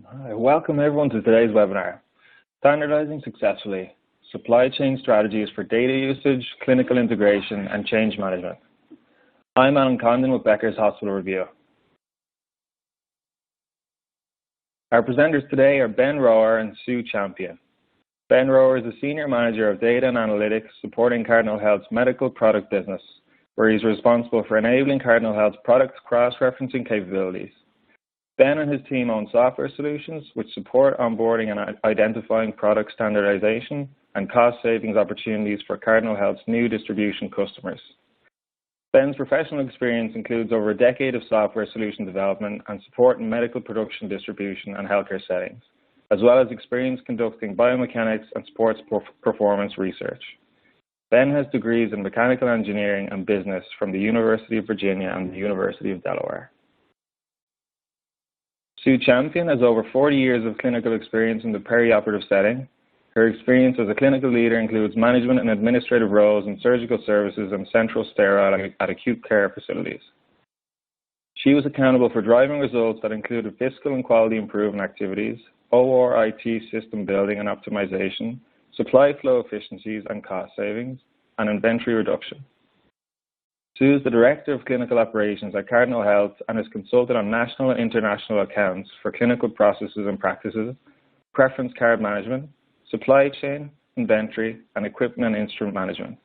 Hi, welcome everyone to today's webinar, Standardizing Successfully, Supply Chain Strategies for Data Usage, Clinical Integration, and Change Management. I'm Alan Condon with Becker's Hospital Review. Our presenters today are Ben Rower and Sue Champion. Ben Rower is the Senior Manager of Data and Analytics supporting Cardinal Health's medical product business, where he's responsible for enabling Cardinal Health's product cross-referencing capabilities. Ben and his team own software solutions which support onboarding and identifying product standardization and cost savings opportunities for Cardinal Health's new distribution customers. Ben's professional experience includes over a decade of software solution development and support in medical production, distribution, and healthcare settings, as well as experience conducting biomechanics and sports performance research. Ben has degrees in mechanical engineering and business from the University of Virginia and the University of Delaware. Sue Champion has over 40 years of clinical experience in the perioperative setting. Her experience as a clinical leader includes management and administrative roles in surgical services and central sterile at acute care facilities. She was accountable for driving results that included fiscal and quality improvement activities, OR IT system building and optimization, supply flow efficiencies and cost savings, and inventory reduction. Sue is the Director of Clinical Operations at Cardinal Health and is consulted on national and international accounts for clinical processes and practices, preference card management, supply chain, inventory, and equipment and instrument management.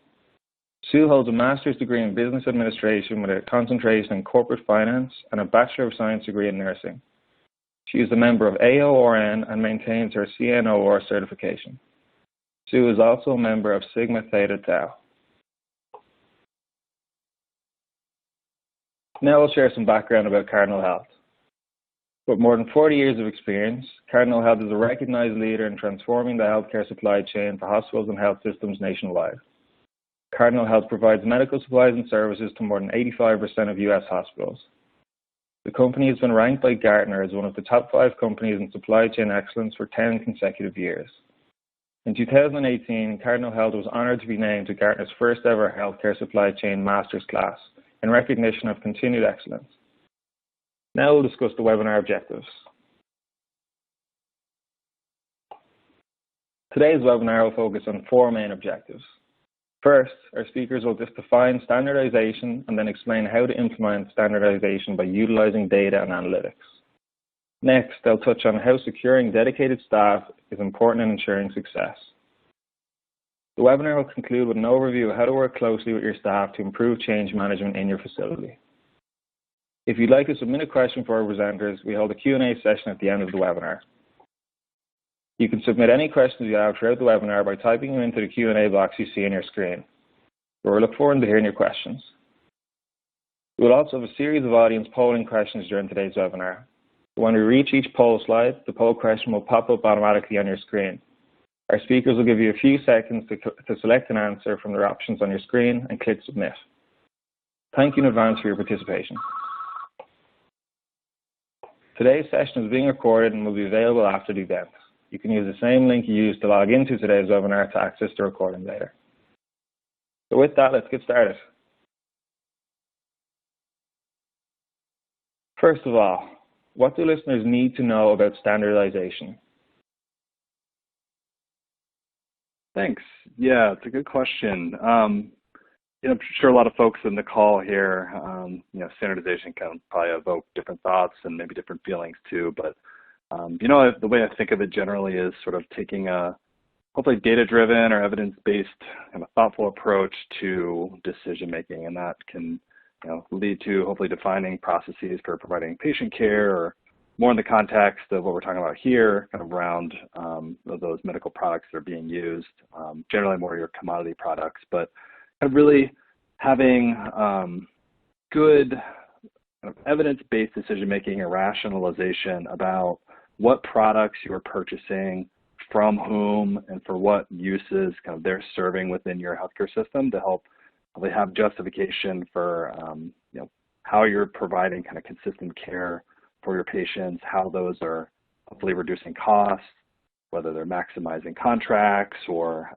Sue holds a master's degree in business administration with a concentration in corporate finance and a Bachelor of Science degree in nursing. She is a member of AORN and maintains her CNOR certification. Sue is also a member of Sigma Theta Tau. Now I'll share some background about Cardinal Health. With more than 40 years of experience, Cardinal Health is a recognized leader in transforming the healthcare supply chain for hospitals and health systems nationwide. Cardinal Health provides medical supplies and services to more than 85% of U.S. hospitals. The company has been ranked by Gartner as one of the top 5 companies in supply chain excellence for 10 consecutive years. In 2018, Cardinal Health was honored to be named to Gartner's first ever healthcare supply chain master's class in recognition of continued excellence. Now we'll discuss the webinar objectives. Today's webinar will focus on 4 main objectives. First, our speakers will just define standardization and then explain how to implement standardization by utilizing data and analytics. Next, they'll touch on how securing dedicated staff is important in ensuring success. The webinar will conclude with an overview of how to work closely with your staff to improve change management in your facility. If you'd like to submit a question for our presenters, we hold a Q&A session at the end of the webinar. You can submit any questions you have throughout the webinar by typing them into the Q&A box you see on your screen. We look forward to hearing your questions. We will also have a series of audience polling questions during today's webinar. When we reach each poll slide, the poll question will pop up automatically on your screen. Our speakers will give you a few seconds to select an answer from their options on your screen and click Submit. Thank you in advance for your participation. Today's session is being recorded and will be available after the event. You can use the same link you used to log into today's webinar to access the recording later. So with that, let's get started. First of all, what do listeners need to know about standardization? Thanks. Yeah, it's a good question. I'm sure a lot of folks in the call here, standardization can probably evoke different thoughts and maybe different feelings too. But, the way I think of it generally is sort of taking a hopefully data-driven or evidence-based kind of thoughtful approach to decision-making. And that can, lead to hopefully defining processes for providing patient care, or more in the context of what we're talking about here, kind of around those medical products that are being used, generally more your commodity products, but kind of really having good kind of evidence-based decision-making and rationalization about what products you are purchasing, from whom, and for what uses kind of they're serving within your healthcare system to help probably have justification for how you're providing kind of consistent care for your patients, how those are hopefully reducing costs, whether they're maximizing contracts or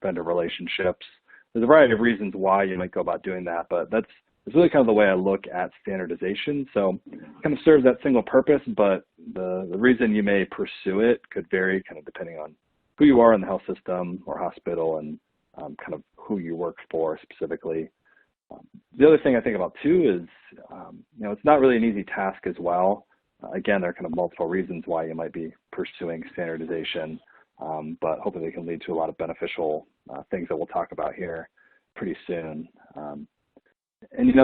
vendor relationships. There's a variety of reasons why you might go about doing that, but it's really kind of the way I look at standardization. So it kind of serves that single purpose, but The reason you may pursue it could vary kind of depending on who you are in the health system or hospital and kind of who you work for specifically. The other thing I think about too is, it's not really an easy task as well. Again, there are kind of multiple reasons why you might be pursuing standardization, but hopefully they can lead to a lot of beneficial things that we'll talk about here pretty soon. And,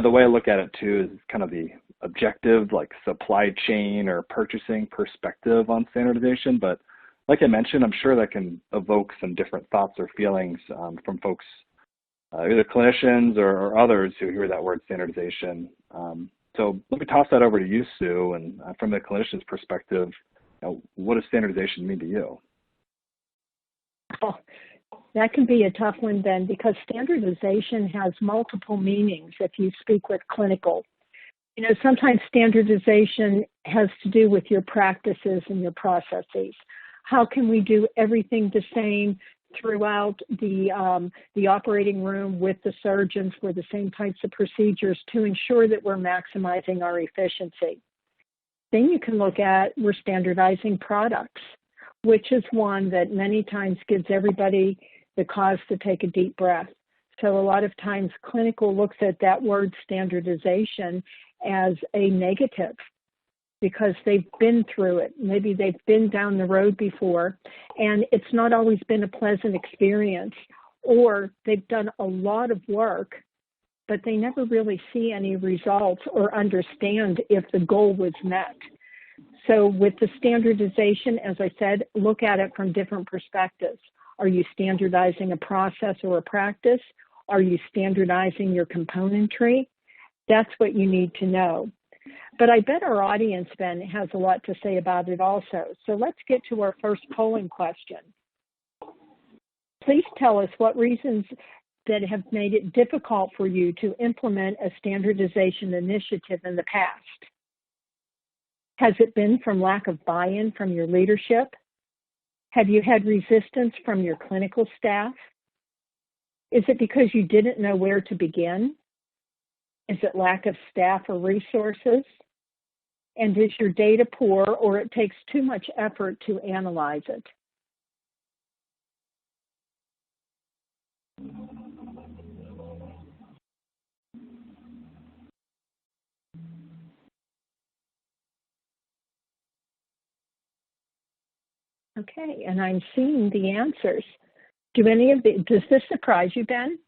the way I look at it too is kind of the objective, like supply chain or purchasing perspective on standardization. But like I mentioned, I'm sure that can evoke some different thoughts or feelings from folks, either clinicians or others who hear that word standardization. So let me toss that over to you, Sue, and from the clinician's perspective, what does standardization mean to you? Oh, that can be a tough one, Ben, because standardization has multiple meanings if you speak with clinical. Sometimes standardization has to do with your practices and your processes. How can we do everything the same throughout the operating room with the surgeons for the same types of procedures to ensure that we're maximizing our efficiency? Then you can look at, we're standardizing products, which is one that many times gives everybody the cause to take a deep breath. So a lot of times clinical looks at that word standardization as a negative because they've been through it. Maybe they've been down the road before and it's not always been a pleasant experience, or they've done a lot of work, but they never really see any results or understand if the goal was met. So with the standardization, as I said, look at it from different perspectives. Are you standardizing a process or a practice? Are you standardizing your componentry? That's what you need to know. But I bet our audience, Ben, has a lot to say about it also. So let's get to our first polling question. Please tell us what reasons that have made it difficult for you to implement a standardization initiative in the past. Has it been from lack of buy-in from your leadership? Have you had resistance from your clinical staff? Is it because you didn't know where to begin? Is it lack of staff or resources? And is your data poor or it takes too much effort to analyze it? Okay, and I'm seeing the answers. Does this surprise you, Ben?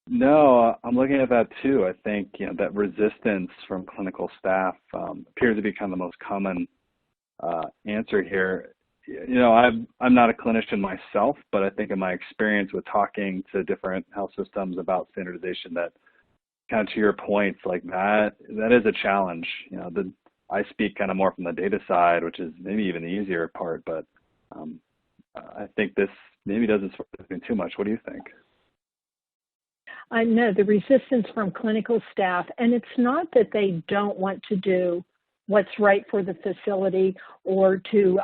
No, I'm looking at that too. I think that resistance from clinical staff appears to be kind of the most common answer here. I'm not a clinician myself, but I think in my experience with talking to different health systems about standardization, that kind of to your points, like that is a challenge. I speak kind of more from the data side, which is maybe even the easier part, but I think this maybe doesn't surprise me too much. What do you think? I know the resistance from clinical staff, and it's not that they don't want to do what's right for the facility or to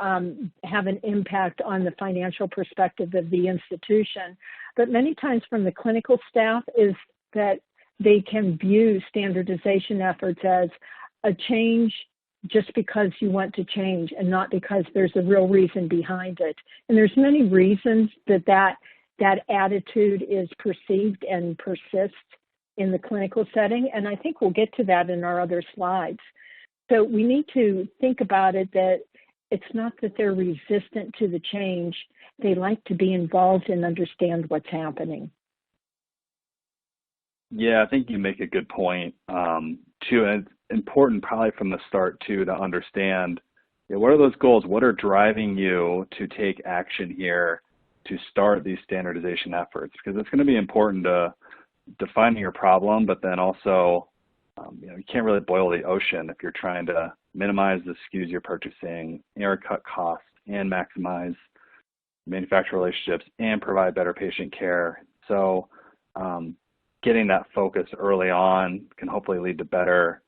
have an impact on the financial perspective of the institution, but many times from the clinical staff is that they can view standardization efforts as a change just because you want to change and not because there's a real reason behind it. And there's many reasons that attitude is perceived and persists in the clinical setting. And I think we'll get to that in our other slides. So we need to think about it that it's not that they're resistant to the change. They like to be involved and understand what's happening. Yeah, I think you make a good point too. And it's important probably from the start too to understand what are those goals? What are driving you to take action here to start these standardization efforts? Because it's going to be important to defining your problem, but then also you can't really boil the ocean if you're trying to minimize the SKUs you're purchasing, cut costs, and maximize manufacturer relationships and provide better patient care. So getting that focus early on can hopefully lead to better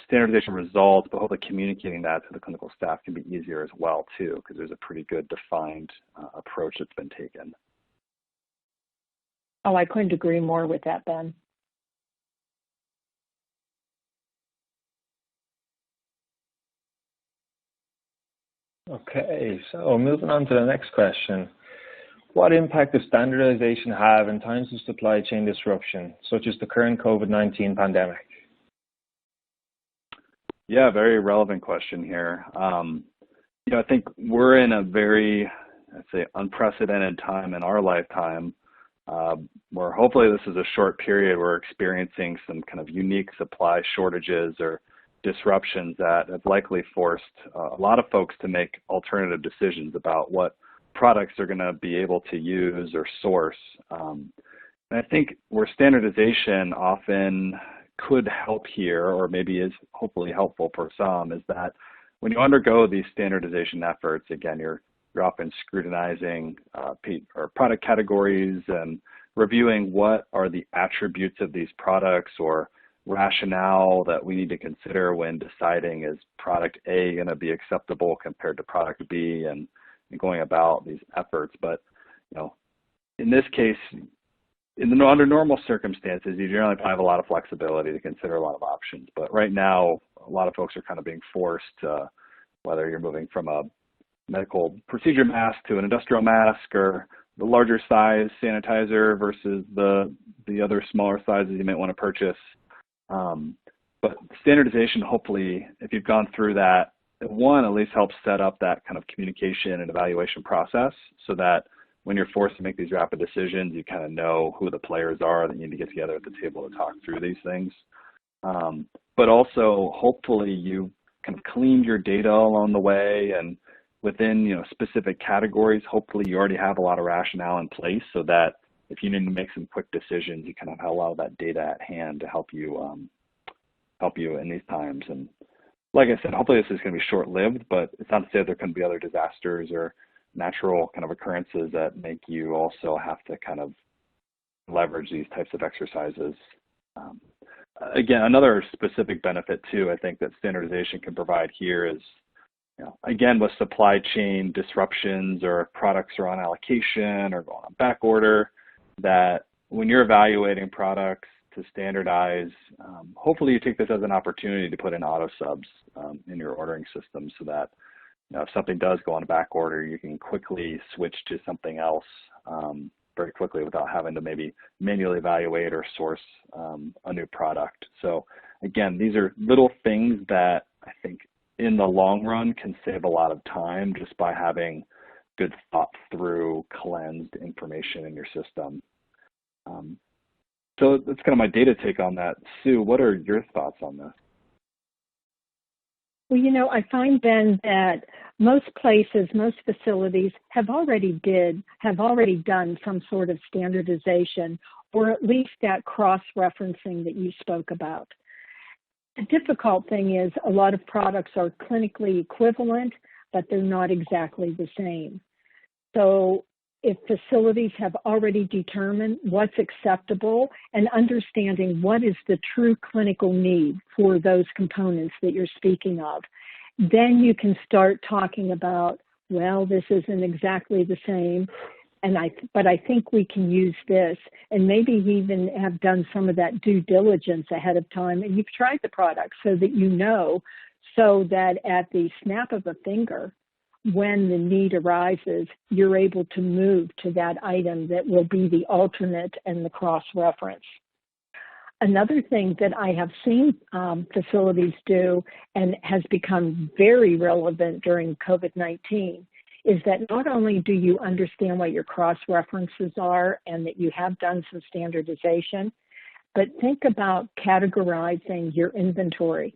standardization results, but hopefully communicating that to the clinical staff can be easier as well too, because there's a pretty good defined approach that's been taken. Oh, I couldn't agree more with that, Ben. Okay, so moving on to the next question. What impact does standardization have in times of supply chain disruption, such as the current COVID-19 pandemic? Yeah, very relevant question here. I think we're in a very, I'd say, unprecedented time in our lifetime, where hopefully this is a short period. We're experiencing some kind of unique supply shortages or disruptions that have likely forced a lot of folks to make alternative decisions about what products they're going to be able to use or source. And I think where standardization often could help here, or maybe is hopefully helpful for some, is that when you undergo these standardization efforts, again, you're often scrutinizing or product categories and reviewing what are the attributes of these products or rationale that we need to consider when deciding, is product A going to be acceptable compared to product B, and going about these efforts. But in this case, under normal circumstances, you generally have a lot of flexibility to consider a lot of options. But right now, a lot of folks are kind of being forced, whether you're moving from a medical procedure mask to an industrial mask, or the larger size sanitizer versus the other smaller sizes you might want to purchase. But standardization, hopefully, if you've gone through that, one, at least helps set up that kind of communication and evaluation process, so that when you're forced to make these rapid decisions, you kind of know who the players are that you need to get together at the table to talk through these things. But also, hopefully, you kind of cleaned your data along the way, and within specific categories, hopefully you already have a lot of rationale in place, so that if you need to make some quick decisions, you kind of have a lot of that data at hand to help you in these times. And like I said, hopefully this is going to be short-lived, but it's not to say there couldn't be other disasters or natural kind of occurrences that make you also have to kind of leverage these types of exercises. Again, another specific benefit too, I think, that standardization can provide here is, again, with supply chain disruptions, or if products are on allocation or going on back order, that when you're evaluating products to standardize, hopefully you take this as an opportunity to put in auto subs in your ordering system, so that if something does go on a back order, you can quickly switch to something else very quickly without having to maybe manually evaluate or source a new product. So again, these are little things that I think in the long run can save a lot of time just by having good thought through, cleansed information in your system. So that's kind of my data take on that. Sue, what are your thoughts on this? Well, I find, Ben, that most places, most facilities have already done some sort of standardization, or at least that cross-referencing that you spoke about. The difficult thing is a lot of products are clinically equivalent, but they're not exactly the same. So if facilities have already determined what's acceptable and understanding what is the true clinical need for those components that you're speaking of, then you can start talking about, well, this isn't exactly the same, but I think we can use this, and maybe even have done some of that due diligence ahead of time, and you've tried the product so that at the snap of a finger, when the need arises, you're able to move to that item that will be the alternate and the cross-reference. Another thing that I have seen facilities do, and has become very relevant during COVID-19, is that not only do you understand what your cross-references are and that you have done some standardization, but think about categorizing your inventory.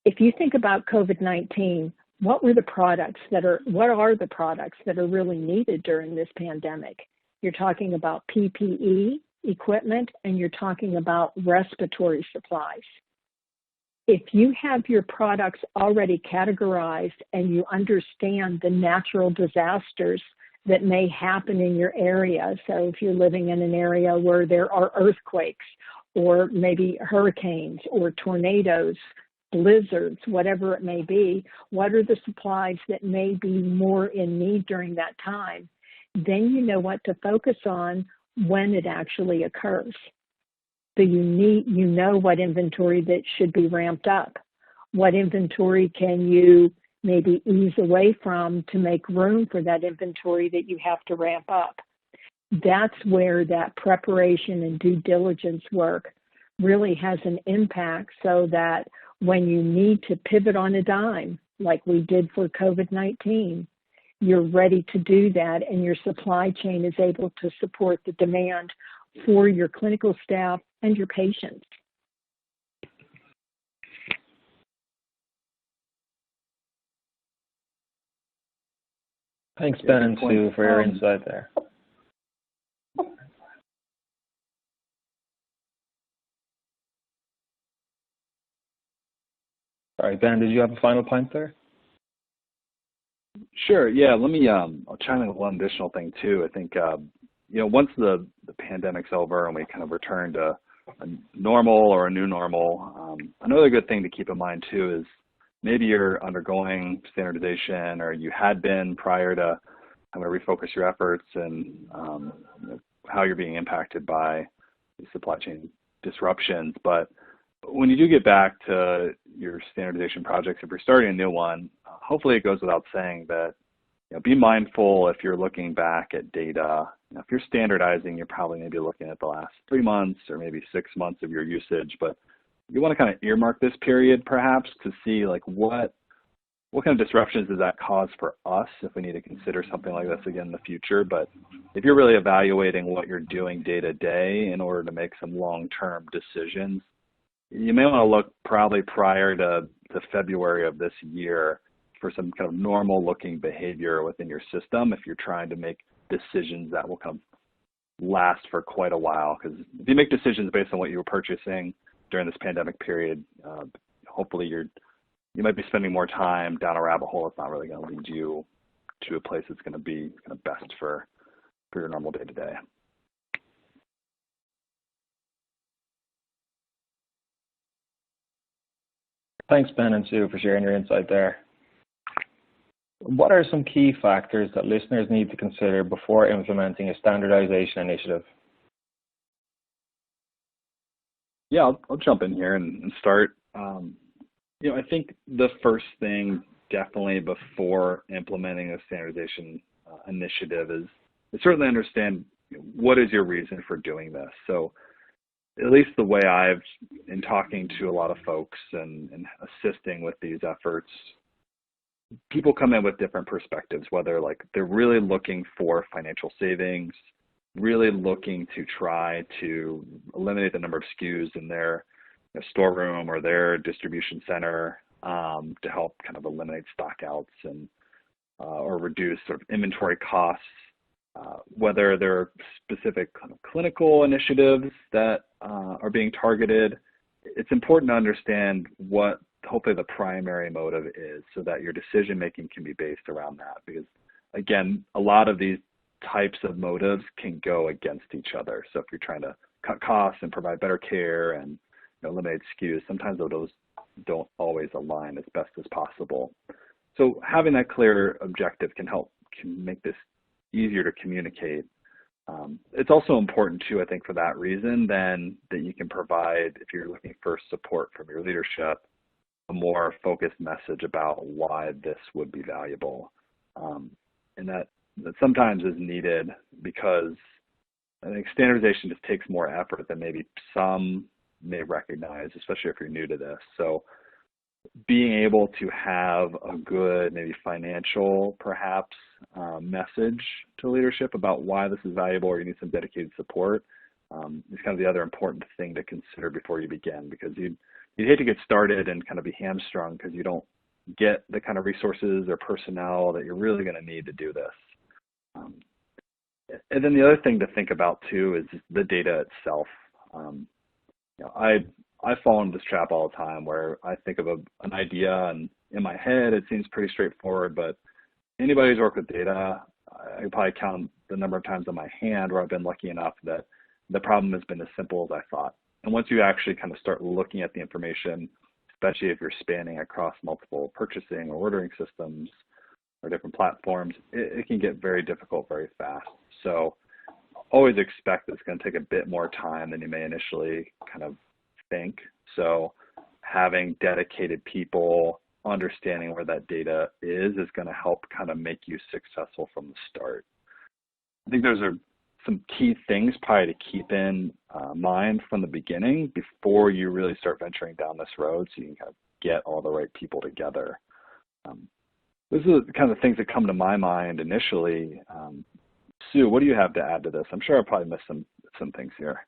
If you think about COVID-19, what are the products that are really needed during this pandemic? You're talking about PPE equipment, and you're talking about respiratory supplies. If you have your products already categorized and you understand the natural disasters that may happen in your area, so if you're living in an area where there are earthquakes, or maybe hurricanes or tornadoes, blizzards, whatever it may be, what are the supplies that may be more in need during that time? Then you know what to focus on when it actually occurs. So you know what inventory that should be ramped up. What inventory can you maybe ease away from to make room for that inventory that you have to ramp up. That's where that preparation and due diligence work really has an impact, so that when you need to pivot on a dime, like we did for COVID-19, you're ready to do that, and your supply chain is able to support the demand for your clinical staff and your patients. Thanks, Ben and Sue, for your insight there. Sorry, Ben, did you have a final point there? Sure. Yeah. Let me. I'll chime in with one additional thing too. I think once the pandemic's over and we kind of return to a normal or a new normal, another good thing to keep in mind too is maybe you're undergoing standardization, or you had been prior to kind of refocus your efforts and how you're being impacted by the supply chain disruptions. But when you do get back to your standardization projects, if you're starting a new one, hopefully it goes without saying that be mindful if you're looking back at data. If you're standardizing, you're probably maybe looking at the last 3 months or maybe 6 months of your usage, but you want to kind of earmark this period perhaps to see like what kind of disruptions does that cause for us if we need to consider something like this again in the future. But if you're really evaluating what you're doing day to day in order to make some long-term decisions, you may want to look probably prior to February of this year for some kind of normal looking behavior within your system if you're trying to make decisions that will kind of last for quite a while. Because if you make decisions based on what you were purchasing during this pandemic period, hopefully you might be spending more time down a rabbit hole. It's not really going to lead you to a place that's going to be kind of best for your normal day to day. Thanks, Ben and Sue, for sharing your insight there. What are some key factors that listeners need to consider before implementing a standardization initiative? Yeah, I'll jump in here and start. I think the first thing definitely before implementing a standardization initiative is certainly understand what is your reason for doing this. So at least the way I've, in talking to a lot of folks and assisting with these efforts, people come in with different perspectives, whether like they're really looking for financial savings, really looking to try to eliminate the number of SKUs in their storeroom or their distribution center to help kind of eliminate stockouts and or reduce sort of inventory costs. Whether there are specific kind of clinical initiatives that are being targeted, it's important to understand what hopefully the primary motive is so that your decision making can be based around that. Because again, a lot of these types of motives can go against each other. So if you're trying to cut costs and provide better care and eliminate SKUs, sometimes those don't always align as best as possible. So having that clear objective can make this easier to communicate. It's also important too, I think, for that reason, then that you can provide, if you're looking for support from your leadership, a more focused message about why this would be valuable. And that sometimes is needed because I think standardization just takes more effort than maybe some may recognize, especially if you're new to this. So being able to have a good, maybe financial, perhaps, message to leadership about why this is valuable or you need some dedicated support is kind of the other important thing to consider before you begin, because you'd hate to get started and kind of be hamstrung because you don't get the kind of resources or personnel that you're really going to need to do this. And then the other thing to think about too is the data itself. I fall into this trap all the time where I think of an idea and in my head it seems pretty straightforward, but anybody who's worked with data, I can probably count the number of times on my hand where I've been lucky enough that the problem has been as simple as I thought. And once you actually kind of start looking at the information, especially if you're spanning across multiple purchasing or ordering systems or different platforms, it can get very difficult very fast. So always expect it's going to take a bit more time than you may initially kind of think. So having dedicated people understanding where that data is going to help kind of make you successful from the start. I think those are some key things probably to keep in mind from the beginning before you really start venturing down this road, so you can kind of get all the right people together. Those are the kind of things that come to my mind initially. Sue, what do you have to add to this? I'm sure I probably missed some things here.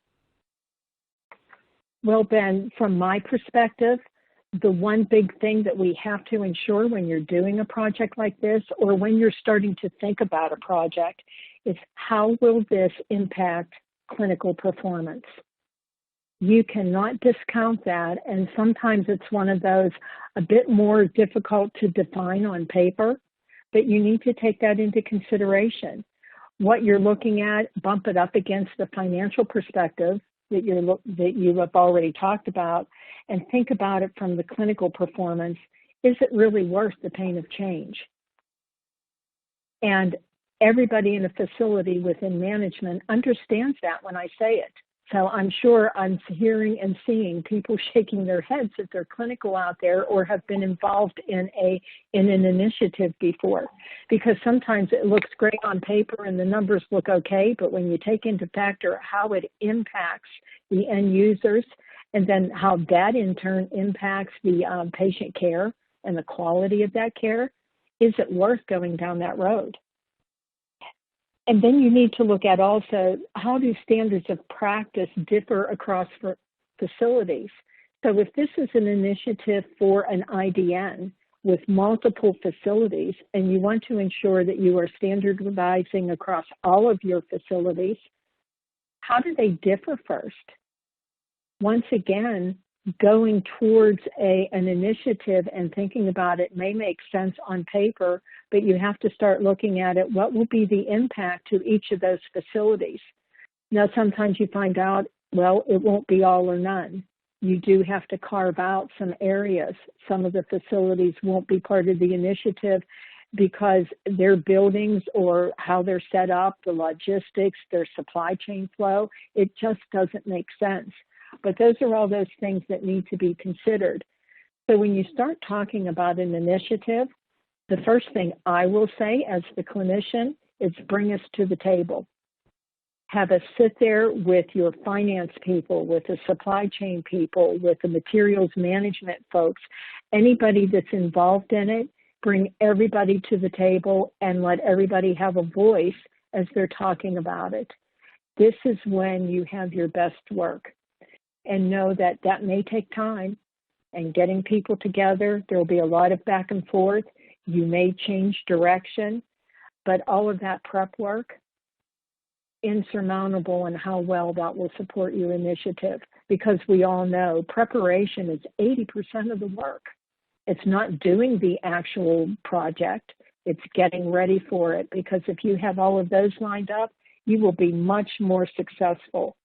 Well, Ben, from my perspective, the one big thing that we have to ensure when you're doing a project like this, or when you're starting to think about a project, is how will this impact clinical performance? You cannot discount that, and sometimes it's one of those a bit more difficult to define on paper, but you need to take that into consideration. What you're looking at, bump it up against the financial perspective that you have already talked about, and think about it from the clinical performance. Is it really worth the pain of change? And everybody in a facility within management understands that when I say it. So I'm sure I'm hearing and seeing people shaking their heads if they're clinical out there or have been involved in an initiative before. Because sometimes it looks great on paper and the numbers look okay, but when you take into factor how it impacts the end users and then how that in turn impacts the patient care and the quality of that care, is it worth going down that road? And then you need to look at also, how do standards of practice differ across facilities? So if this is an initiative for an IDN with multiple facilities, and you want to ensure that you are standardizing across all of your facilities, how do they differ first? Once again, going towards an initiative and thinking about it may make sense on paper, but you have to start looking at it. What will be the impact to each of those facilities? Now, sometimes you find out, well, it won't be all or none. You do have to carve out some areas. Some of the facilities won't be part of the initiative because their buildings or how they're set up, the logistics, their supply chain flow, it just doesn't make sense. But those are all those things that need to be considered. So when you start talking about an initiative, the first thing I will say as the clinician is bring us to the table. Have us sit there with your finance people, with the supply chain people, with the materials management folks, anybody that's involved in it, bring everybody to the table and let everybody have a voice as they're talking about it. This is when you have your best work. And know that that may take time, and getting people together, there will be a lot of back and forth. You may change direction, but all of that prep work, insurmountable in how well that will support your initiative, because we all know preparation is 80% of the work. It's not doing the actual project, it's getting ready for it, because if you have all of those lined up, you will be much more successful.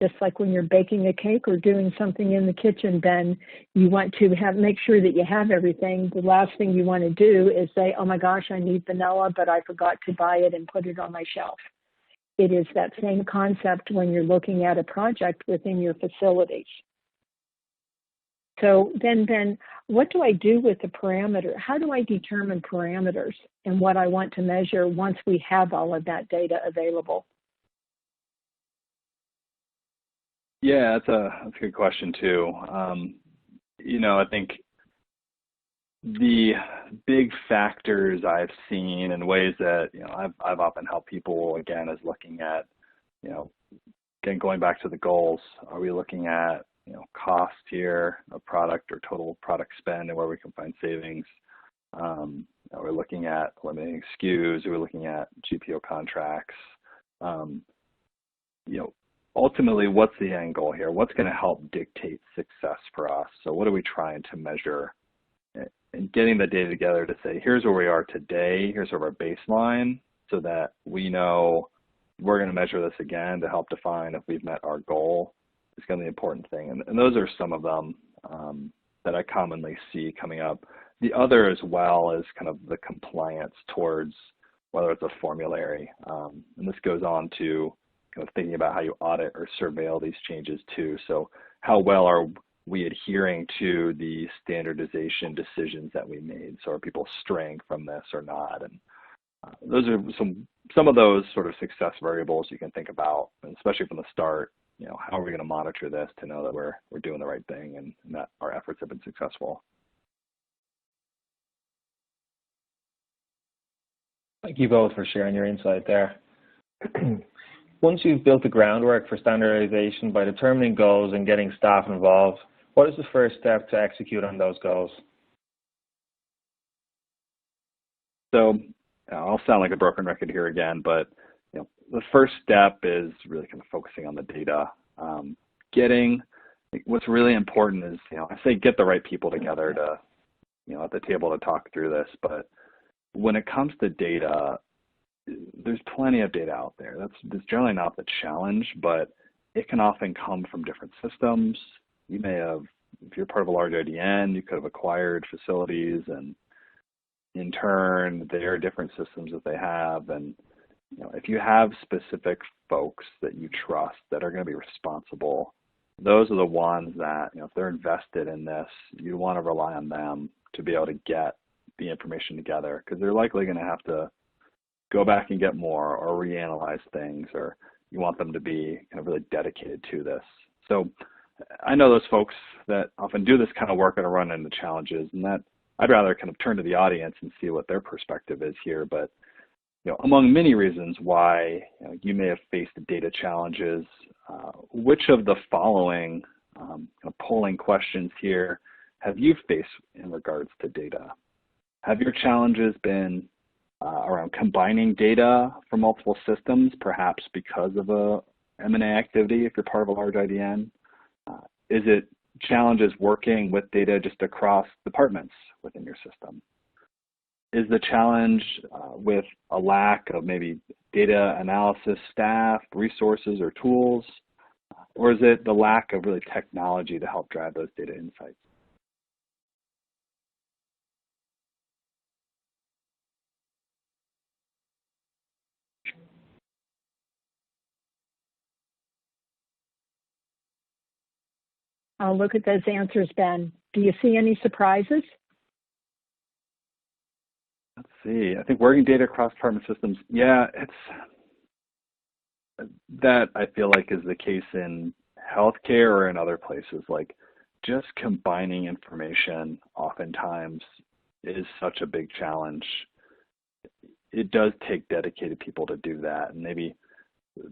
Just like when you're baking a cake or doing something in the kitchen, Ben, you want to make sure that you have everything. The last thing you want to do is say, oh my gosh, I need vanilla, but I forgot to buy it and put it on my shelf. It is that same concept when you're looking at a project within your facilities. So then, Ben, what do I do with the parameter? How do I determine parameters and what I want to measure once we have all of that data available? Yeah, that's a good question too. I think the big factors I've seen and ways that I've often helped people again is looking at again going back to the goals. Are we looking at cost here of product or total product spend and where we can find savings? We're looking at eliminating SKUs. We're looking at GPO contracts. Ultimately, what's the end goal here? What's going to help dictate success for us? So what are we trying to measure? And getting the data together to say, here's where we are today, here's sort of our baseline, so that we know we're going to measure this again to help define if we've met our goal. It's going to be the important thing. And those are some of them that I commonly see coming up. The other as well is kind of the compliance towards whether it's a formulary. And this goes on to kind of thinking about how you audit or surveil these changes too. So how well are we adhering to the standardization decisions that we made? So are people straying from this or not? And those are some of those sort of success variables you can think about, and especially from the start. How are we going to monitor this to know that we're doing the right thing and that our efforts have been successful? Thank you both for sharing your insight there. Once you've built the groundwork for standardization by determining goals and getting staff involved, what is the first step to execute on those goals? So I'll sound like a broken record here again, but the first step is really kind of focusing on the data. What's really important is, I say get the right people together to, at the table to talk through this, but when it comes to data, there's plenty of data out there. That's generally not the challenge, but it can often come from different systems. You may have, if you're part of a large IDN, you could have acquired facilities, and in turn, there are different systems that they have. And if you have specific folks that you trust that are going to be responsible, those are the ones that, if they're invested in this, you want to rely on them to be able to get the information together, because they're likely going to have to go back and get more or reanalyze things, or you want them to be kind of really dedicated to this. So I know those folks that often do this kind of work and run into challenges, and that I'd rather kind of turn to the audience and see what their perspective is here. But among many reasons why you may have faced data challenges, which of the following polling questions here have you faced in regards to data? Have your challenges been around combining data from multiple systems, perhaps because of a M&A activity if you're part of a large IDN? Is it challenges working with data just across departments within your system? Is the challenge with a lack of maybe data analysis staff, resources, or tools? Or is it the lack of really technology to help drive those data insights? I'll look at those answers, Ben. Do you see any surprises? Let's see. I think working data across department systems, that I feel like is the case in healthcare or in other places. Like, just combining information oftentimes is such a big challenge. It does take dedicated people to do that, and maybe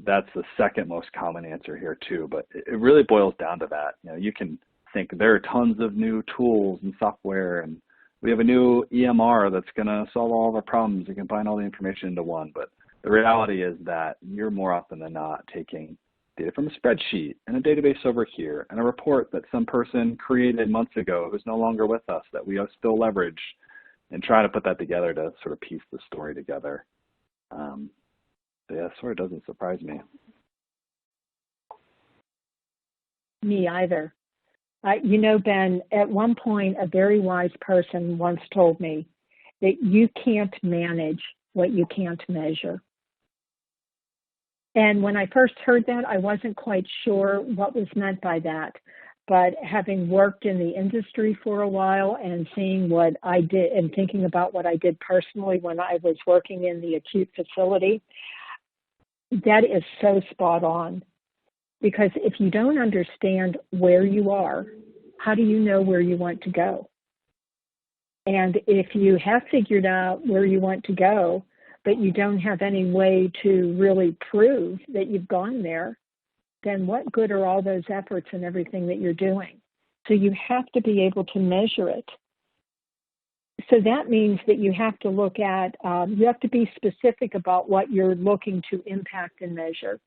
that's the second most common answer here too, but it really boils down to that. You can think there are tons of new tools and software, and we have a new EMR that's going to solve all of our problems and combine all the information into one. But the reality is that you're more often than not taking data from a spreadsheet and a database over here and a report that some person created months ago who's no longer with us that we still leverage, and try to put that together to sort of piece the story together. Sort of doesn't surprise me. Me either. Ben, at one point, a very wise person once told me that you can't manage what you can't measure. And when I first heard that, I wasn't quite sure what was meant by that. But having worked in the industry for a while and seeing what I did and thinking about what I did personally when I was working in the acute facility, that is so spot on. Because if you don't understand where you are, how do you know where you want to go? And if you have figured out where you want to go, but you don't have any way to really prove that you've gone there, then what good are all those efforts and everything that you're doing? So you have to be able to measure it. So that means that you have to look at, you have to be specific about what you're looking to impact and measure.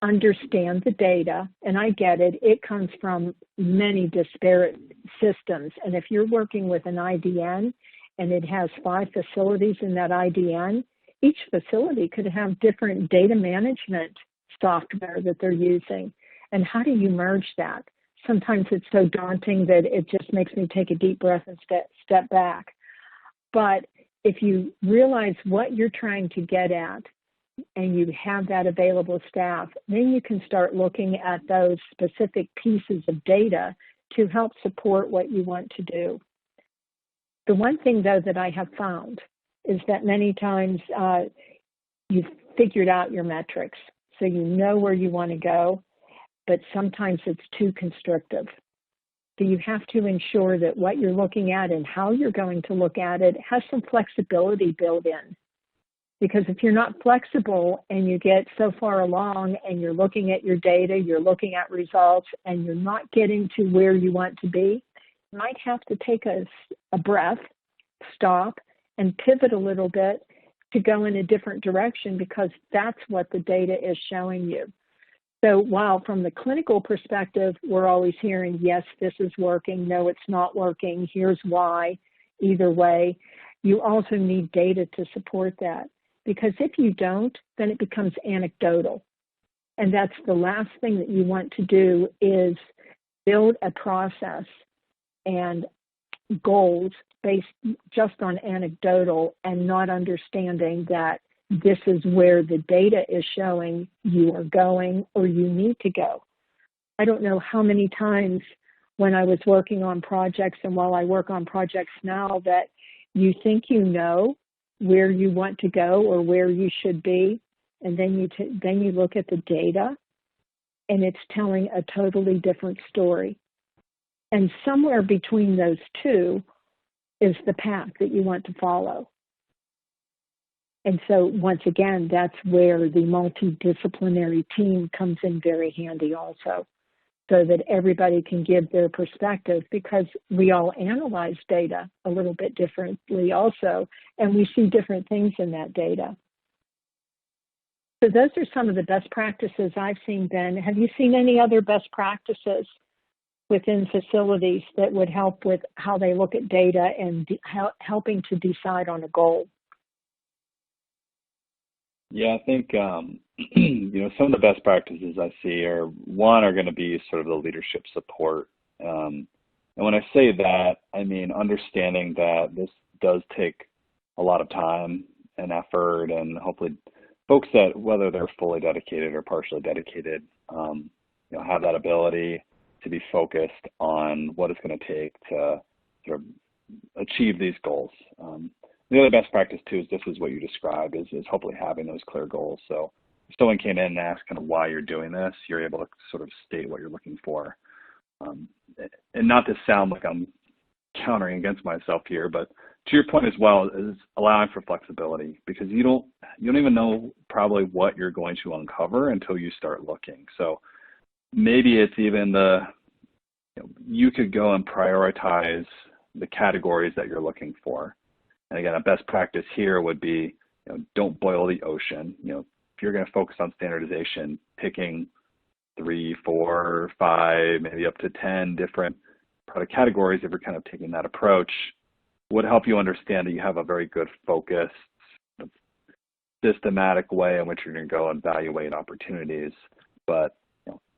Understand the data, and I get it, it comes from many disparate systems. And if you're working with an IDN and it has 5 facilities in that IDN, each facility could have different data management software that they're using. And how do you merge that? Sometimes it's so daunting that it just makes me take a deep breath and step back. But if you realize what you're trying to get at and you have that available staff, then you can start looking at those specific pieces of data to help support what you want to do. The one thing, though, that I have found is that many times you've figured out your metrics, so you know where you want to go, but sometimes it's too constrictive. So you have to ensure that what you're looking at and how you're going to look at it has some flexibility built in. Because if you're not flexible and you get so far along and you're looking at your data, you're looking at results, and you're not getting to where you want to be, you might have to take a breath, stop, and pivot a little bit to go in a different direction, because that's what the data is showing you. So while from the clinical perspective, we're always hearing, yes, this is working, no, it's not working, here's why, either way, you also need data to support that. Because if you don't, then it becomes anecdotal. And that's the last thing that you want to do, is build a process and goals based just on anecdotal and not understanding that this is where the data is showing you are going or you need to go. I don't know how many times when I was working on projects and while I work on projects now that you think you know where you want to go or where you should be, and then you look at the data and it's telling a totally different story. And somewhere between those two is the path that you want to follow. And so once again, that's where the multidisciplinary team comes in very handy also, so that everybody can give their perspective, because we all analyze data a little bit differently also, and we see different things in that data. So those are some of the best practices I've seen, Ben. Have you seen any other best practices within facilities that would help with how they look at data and helping to decide on a goal? Yeah, I think some of the best practices I see are going to be sort of the leadership support. And when I say that, I mean understanding that this does take a lot of time and effort, and hopefully folks that, whether they're fully dedicated or partially dedicated, have that ability to be focused on what it's going to take to sort of achieve these goals. The other best practice too is this is what you described, is hopefully having those clear goals. So if someone came in and asked kind of why you're doing this, you're able to sort of state what you're looking for. And not to sound like I'm countering against myself here, but to your point as well, is allowing for flexibility, because you don't even know probably what you're going to uncover until you start looking. So maybe it's even you could go and prioritize the categories that you're looking for. And again, a best practice here would be, don't boil the ocean. If you're going to focus on standardization, picking 3, 4, 5, maybe up to 10 different product categories, if you're kind of taking that approach, would help you understand that you have a very good focused, systematic way in which you're going to go and evaluate opportunities. But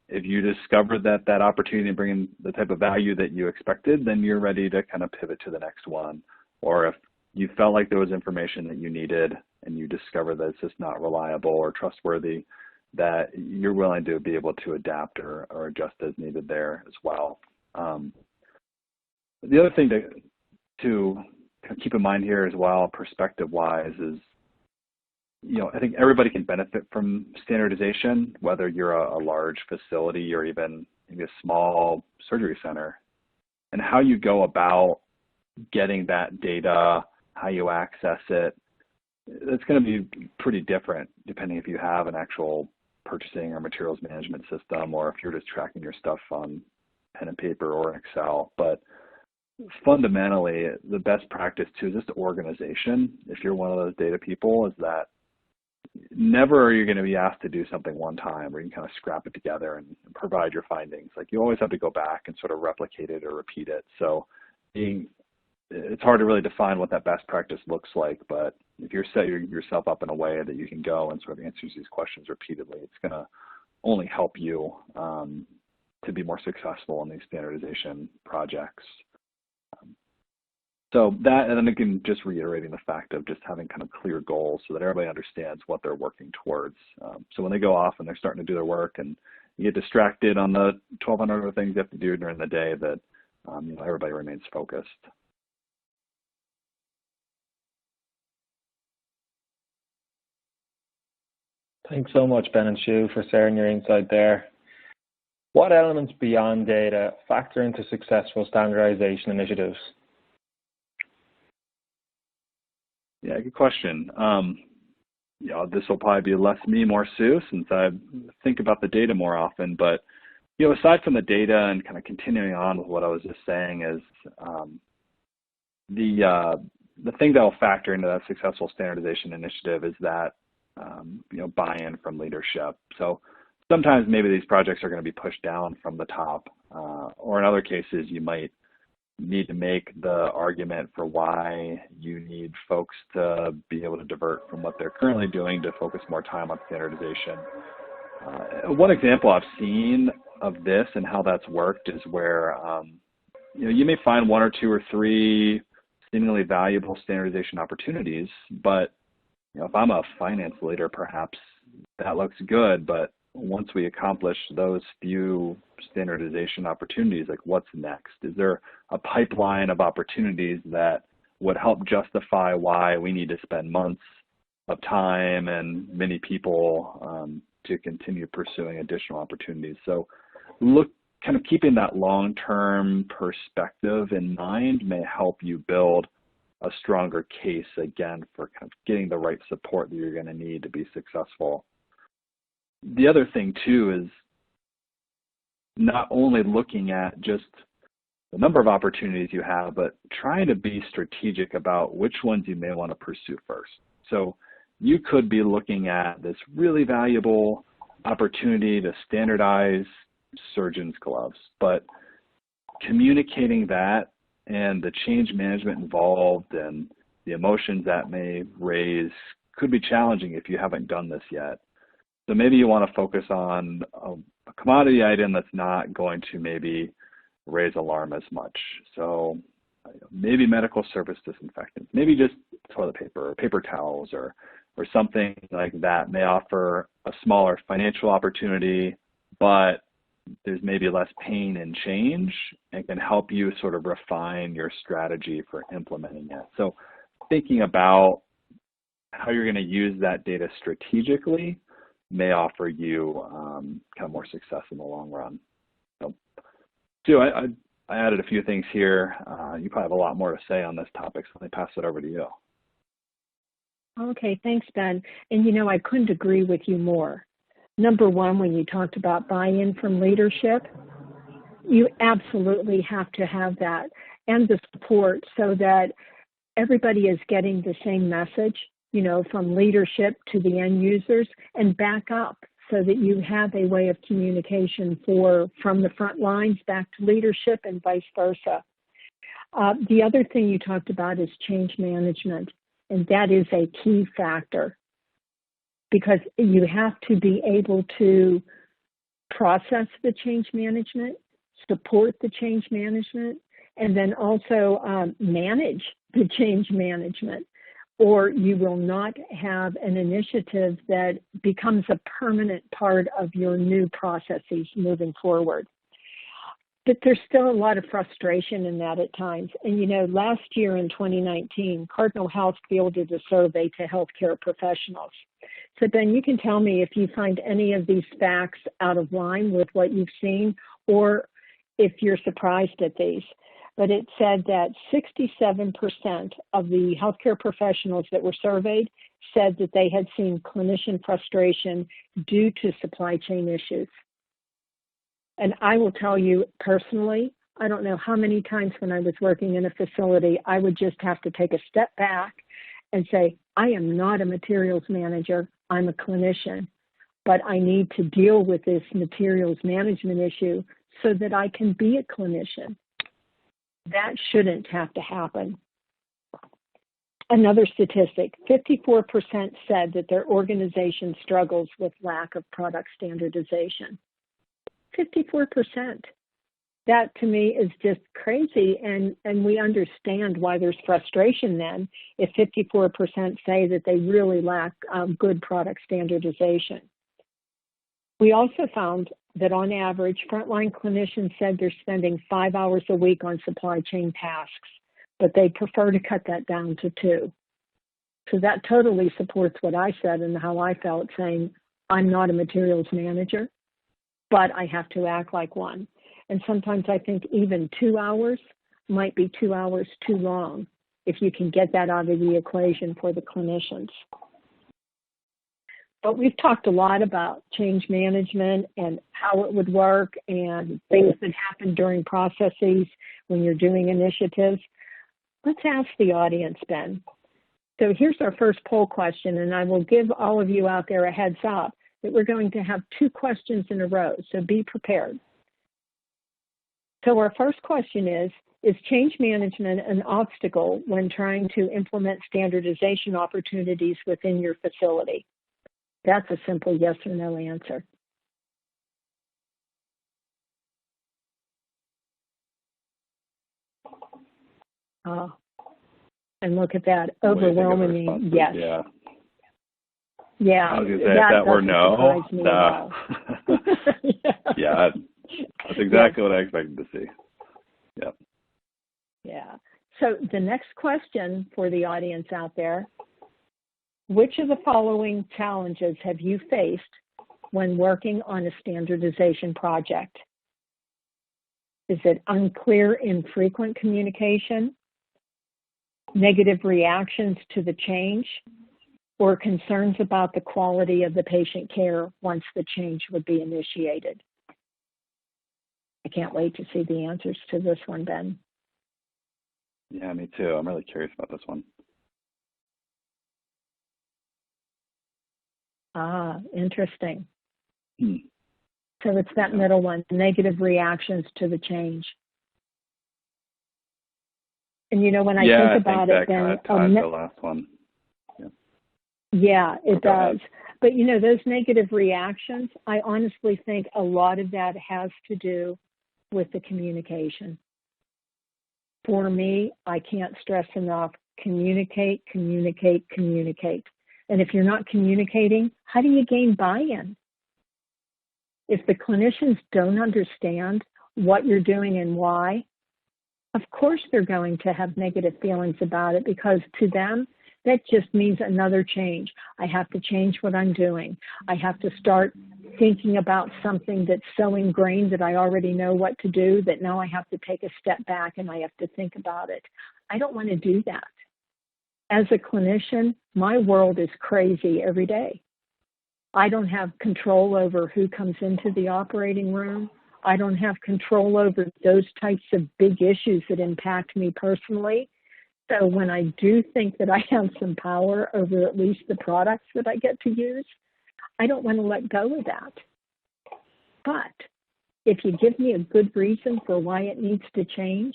if you discover that opportunity to bring in the type of value that you expected, then you're ready to kind of pivot to the next one. Or if you felt like there was information that you needed and you discover that it's just not reliable or trustworthy, that you're willing to be able to adapt or adjust as needed there as well. The other thing to keep in mind here as well, perspective-wise, is I think everybody can benefit from standardization, whether you're a large facility or even maybe a small surgery center. And how you go about getting that data, how you access it, it's going to be pretty different depending if you have an actual purchasing or materials management system, or if you're just tracking your stuff on pen and paper or Excel. But fundamentally, the best practice too is just organization. If you're one of those data people, is that never are you going to be asked to do something one time where you can kind of scrap it together and provide your findings. Like, you always have to go back and sort of replicate it or repeat it. So it's hard to really define what that best practice looks like, but if you're setting yourself up in a way that you can go and sort of answer these questions repeatedly, it's going to only help you to be more successful in these standardization projects. So that, and then again, just reiterating the fact of just having kind of clear goals so that everybody understands what they're working towards. So when they go off and they're starting to do their work and you get distracted on the 1,200 other things you have to do during the day, that everybody remains focused. Thanks so much, Ben and Shu, for sharing your insight there. What elements beyond data factor into successful standardization initiatives? Yeah, good question. This will probably be less me, more Sue, since I think about the data more often. But aside from the data and kind of continuing on with what I was just saying, is the thing that will factor into that successful standardization initiative is that buy-in from leadership. So sometimes maybe these projects are going to be pushed down from the top, or in other cases you might need to make the argument for why you need folks to be able to divert from what they're currently doing to focus more time on standardization. One example I've seen of this and how that's worked is where you may find one or two or three seemingly valuable standardization opportunities, but if I'm a finance leader, perhaps that looks good, but once we accomplish those few standardization opportunities, like what's next? Is there a pipeline of opportunities that would help justify why we need to spend months of time and many people to continue pursuing additional opportunities? So kind of keeping that long-term perspective in mind may help you build a stronger case, again, for kind of getting the right support that you're going to need to be successful. The other thing, too, is not only looking at just the number of opportunities you have, but trying to be strategic about which ones you may want to pursue first. So you could be looking at this really valuable opportunity to standardize surgeon's gloves, but communicating that and the change management involved and the emotions that may raise could be challenging if you haven't done this yet. So maybe you want to focus on a commodity item that's not going to maybe raise alarm as much. So maybe medical service disinfectants, maybe just toilet paper or paper towels or something like that may offer a smaller financial opportunity, but there's maybe less pain and change and can help you sort of refine your strategy for implementing it. So thinking about how you're going to use that data strategically may offer you kind of more success in the long run. So, Sue, I added a few things here. You probably have a lot more to say on this topic, so let me pass it over to you. Okay, thanks, Ben. And I couldn't agree with you more. Number one, when you talked about buy-in from leadership, you absolutely have to have that and the support so that everybody is getting the same message, from leadership to the end users, and back up so that you have a way of communication from the front lines back to leadership and vice versa. The other thing you talked about is change management, and that is a key factor because you have to be able to process the change management, support the change management, and then also manage the change management, or you will not have an initiative that becomes a permanent part of your new processes moving forward. But there's still a lot of frustration in that at times. And last year in 2019, Cardinal Health fielded a survey to healthcare professionals. So Ben, you can tell me if you find any of these facts out of line with what you've seen, or if you're surprised at these. But it said that 67% of the healthcare professionals that were surveyed said that they had seen clinician frustration due to supply chain issues. And I will tell you personally, I don't know how many times when I was working in a facility, I would just have to take a step back and say, I am not a materials manager, I'm a clinician, but I need to deal with this materials management issue so that I can be a clinician. That shouldn't have to happen. Another statistic, 54% said that their organization struggles with lack of product standardization. 54%. That to me is just crazy, and we understand why there's frustration then if 54% say that they really lack good product standardization. We also found that on average, frontline clinicians said they're spending 5 hours a week on supply chain tasks, but they prefer to cut that down to 2. So that totally supports what I said and how I felt, saying, I'm not a materials manager, but I have to act like one. And sometimes I think even 2 hours might be 2 hours too long if you can get that out of the equation for the clinicians. But we've talked a lot about change management and how it would work and things that happen during processes when you're doing initiatives. Let's ask the audience, Ben. So here's our first poll question, and I will give all of you out there a heads up that we're going to have 2 questions in a row, so be prepared. So our first question is change management an obstacle when trying to implement standardization opportunities within your facility? That's a simple yes or no answer. And look at that, overwhelmingly yes. Yeah. Yeah. I was going to say, if that were no, no. Yeah, that's exactly what I expected to see. Yep. Yeah. So the next question for the audience out there, which of the following challenges have you faced when working on a standardization project? Is it unclear, infrequent communication, negative reactions to the change, or concerns about the quality of the patient care once the change would be initiated? I can't wait to see the answers to this one, Ben. Yeah, me too. I'm really curious about this one. Interesting. So it's that middle one, negative reactions to the change. And you know, when I think about it, then the last one. Yeah, it does. But you know, those negative reactions, I honestly think a lot of that has to do with the communication. For me, I can't stress enough, communicate, communicate, communicate. And if you're not communicating, how do you gain buy-in? If the clinicians don't understand what you're doing and why, of course they're going to have negative feelings about it, because to them, that just means another change. I have to change what I'm doing. I have to start thinking about something that's so ingrained that I already know what to do that now I have to take a step back and I have to think about it. I don't want to do that. As a clinician, my world is crazy every day. I don't have control over who comes into the operating room. I don't have control over those types of big issues that impact me personally. So when I do think that I have some power over at least the products that I get to use, I don't want to let go of that. But if you give me a good reason for why it needs to change,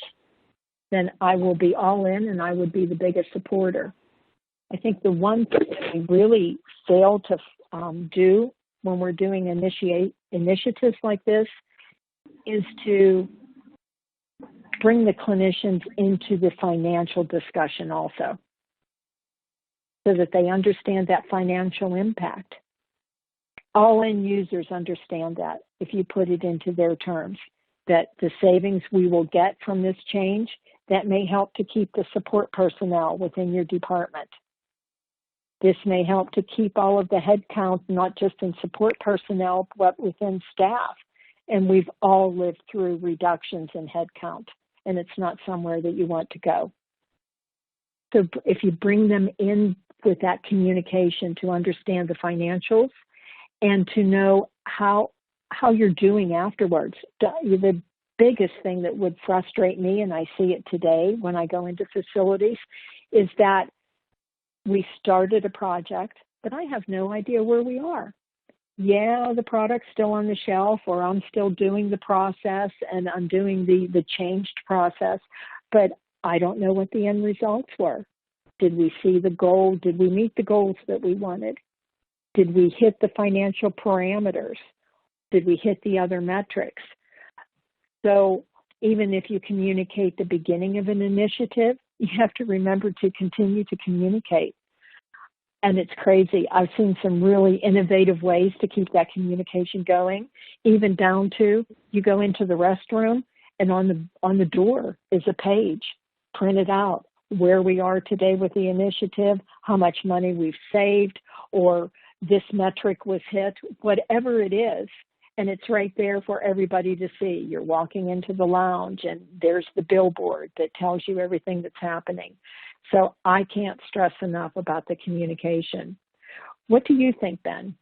then I will be all in and I would be the biggest supporter. I think the one thing that we really fail to do when we're doing initiatives like this is to bring the clinicians into the financial discussion also, so that they understand that financial impact. All end users understand that if you put it into their terms, that the savings we will get from this change, that may help to keep the support personnel within your department. This may help to keep all of the headcount, not just in support personnel, but within staff. And we've all lived through reductions in headcount, and it's not somewhere that you want to go. So if you bring them in with that communication to understand the financials and to know how you're doing afterwards, the biggest thing that would frustrate me, and I see it today when I go into facilities, is that we started a project, but I have no idea where we are. Yeah, the product's still on the shelf, or I'm still doing the process and I'm doing the changed process, but I don't know what the end results were. Did we see the goal? Did we meet the goals that we wanted? Did we hit the financial parameters? Did we hit the other metrics? So even if you communicate the beginning of an initiative, you have to remember to continue to communicate. And it's crazy. I've seen some really innovative ways to keep that communication going, even down to you go into the restroom and on the door is a page printed out where we are today with the initiative, how much money we've saved, or this metric was hit, whatever it is. And it's right there for everybody to see. You're walking into the lounge and there's the billboard that tells you everything that's happening. So I can't stress enough about the communication. What do you think, Ben?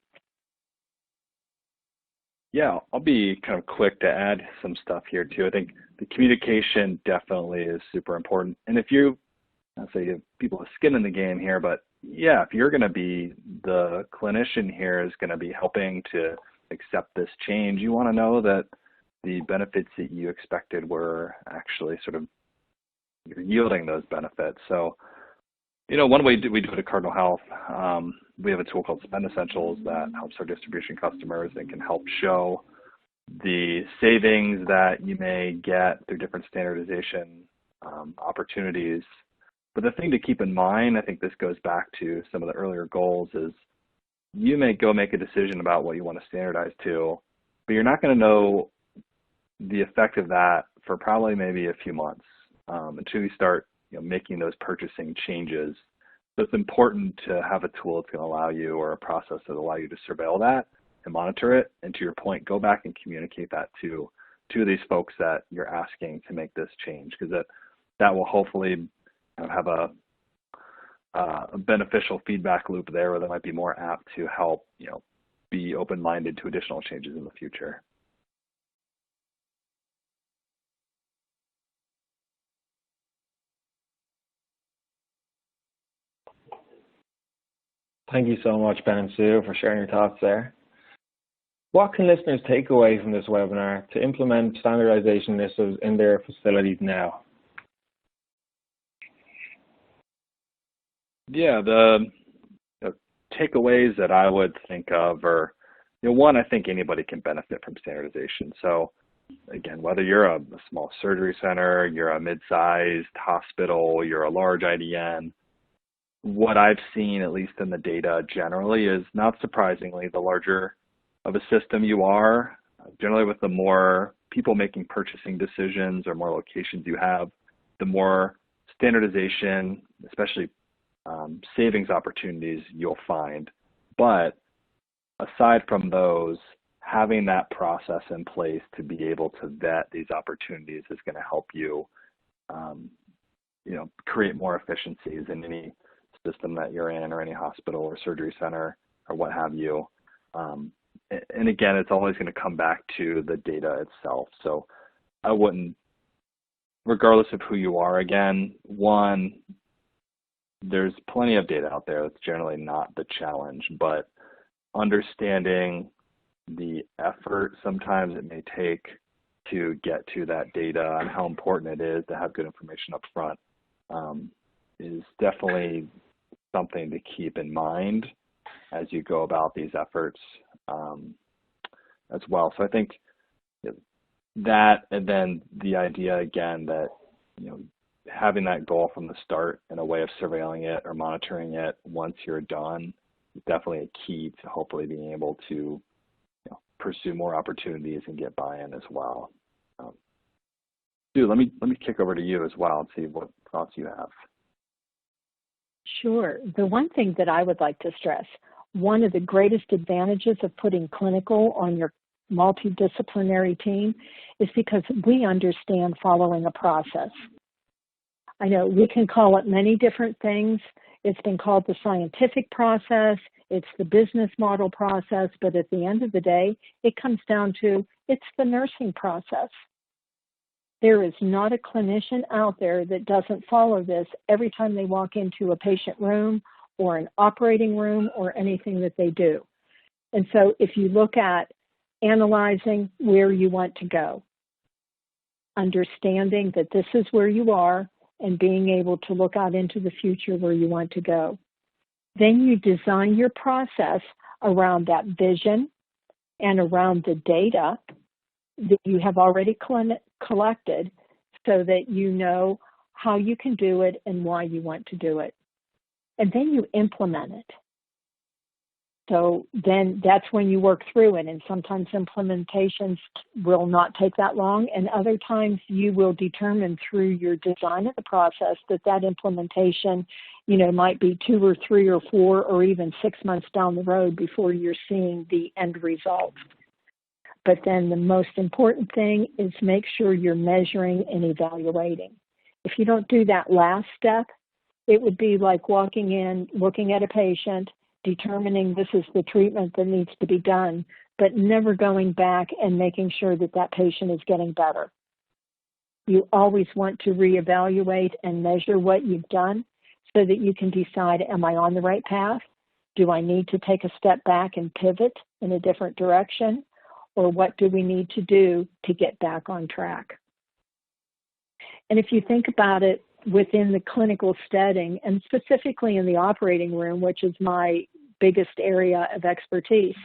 Yeah, I'll be kind of quick to add some stuff here too. I think the communication definitely is super important. And if you, I'll say you have people with skin in the game here, but yeah, if you're going to be the clinician here is going to be helping to accept this change, you want to know that the benefits that you expected were actually sort of you're yielding those benefits. So, you know, one way we do it at Cardinal Health, we have a tool called Spend Essentials that helps our distribution customers and can help show the savings that you may get through different standardization opportunities. But the thing to keep in mind, I think this goes back to some of the earlier goals, is you may go make a decision about what you want to standardize to, but you're not going to know the effect of that for probably maybe a few months until you start making those purchasing changes. So it's important to have a tool that's going to allow you, or a process that will allow you to surveil that and monitor it. And to your point, go back and communicate that to these folks that you're asking to make this change, because that will hopefully have a beneficial feedback loop there, where they might be more apt to help be open-minded to additional changes in the future. Thank you so much, Ben and Sue, for sharing your thoughts there. What can listeners take away from this webinar to implement standardization initiatives in their facilities now? Yeah, the takeaways that I would think of are, one, I think anybody can benefit from standardization. So again, whether you're a small surgery center, you're a mid-sized hospital, you're a large IDN, what I've seen, at least in the data generally, is not surprisingly, the larger of a system you are, generally with the more people making purchasing decisions or more locations you have, the more standardization, especially savings opportunities you'll find. But aside from those, having that process in place to be able to vet these opportunities is going to help you, create more efficiencies in any system that you're in, or any hospital or surgery center or what have you. And again, it's always going to come back to the data itself. So I wouldn't, regardless of who you are, again, one, there's plenty of data out there. That's generally not the challenge, but understanding the effort sometimes it may take to get to that data and how important it is to have good information up front is definitely something to keep in mind as you go about these efforts as well. So I think that, and then the idea again that having that goal from the start and a way of surveilling it or monitoring it once you're done is definitely a key to hopefully being able to pursue more opportunities and get buy-in as well. Sue, let me kick over to you as well and see what thoughts you have. Sure. The one thing that I would like to stress, one of the greatest advantages of putting clinical on your multidisciplinary team is because we understand following a process. I know we can call it many different things. It's been called the scientific process, it's the business model process, but at the end of the day, it comes down to it's the nursing process. There is not a clinician out there that doesn't follow this every time they walk into a patient room or an operating room or anything that they do. And so if you look at analyzing where you want to go, understanding that this is where you are, and being able to look out into the future where you want to go. Then you design your process around that vision and around the data that you have already collected so that you know how you can do it and why you want to do it. And then you implement it. So then that's when you work through it, and sometimes implementations will not take that long, and other times you will determine through your design of the process that that implementation, might be 2 or 3 or 4 or even 6 months down the road before you're seeing the end result. But then the most important thing is make sure you're measuring and evaluating. If you don't do that last step, it would be like walking in, looking at a patient, determining this is the treatment that needs to be done, but never going back and making sure that that patient is getting better. You always want to reevaluate and measure what you've done so that you can decide, am I on the right path? Do I need to take a step back and pivot in a different direction? Or what do we need to do to get back on track? And if you think about it within the clinical setting, and specifically in the operating room, which is my biggest area of expertise,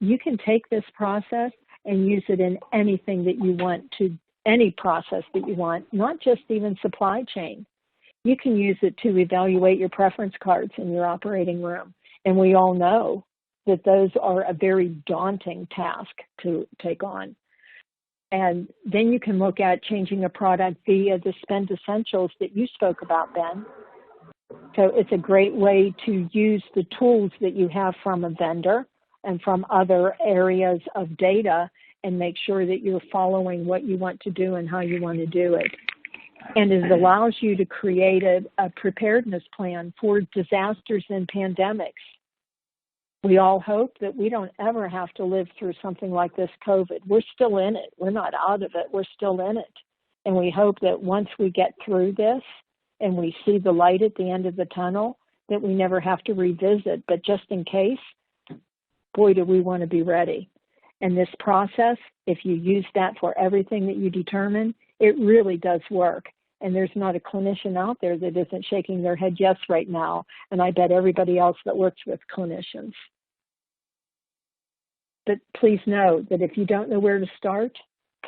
you can take this process and use it in anything that you want to, any process that you want, not just even supply chain. You can use it to evaluate your preference cards in your operating room. And we all know that those are a very daunting task to take on. And then you can look at changing a product via the spend essentials that you spoke about, Ben. So it's a great way to use the tools that you have from a vendor and from other areas of data and make sure that you're following what you want to do and how you want to do it. And it allows you to create a preparedness plan for disasters and pandemics. We all hope that we don't ever have to live through something like this COVID. We're still in it. We're not out of it. We're still in it. And we hope that once we get through this and we see the light at the end of the tunnel, that we never have to revisit. But just in case, boy, do we want to be ready. And this process, if you use that for everything that you determine, it really does work. And there's not a clinician out there that isn't shaking their head yes right now. And I bet everybody else that works with clinicians. But please know that if you don't know where to start,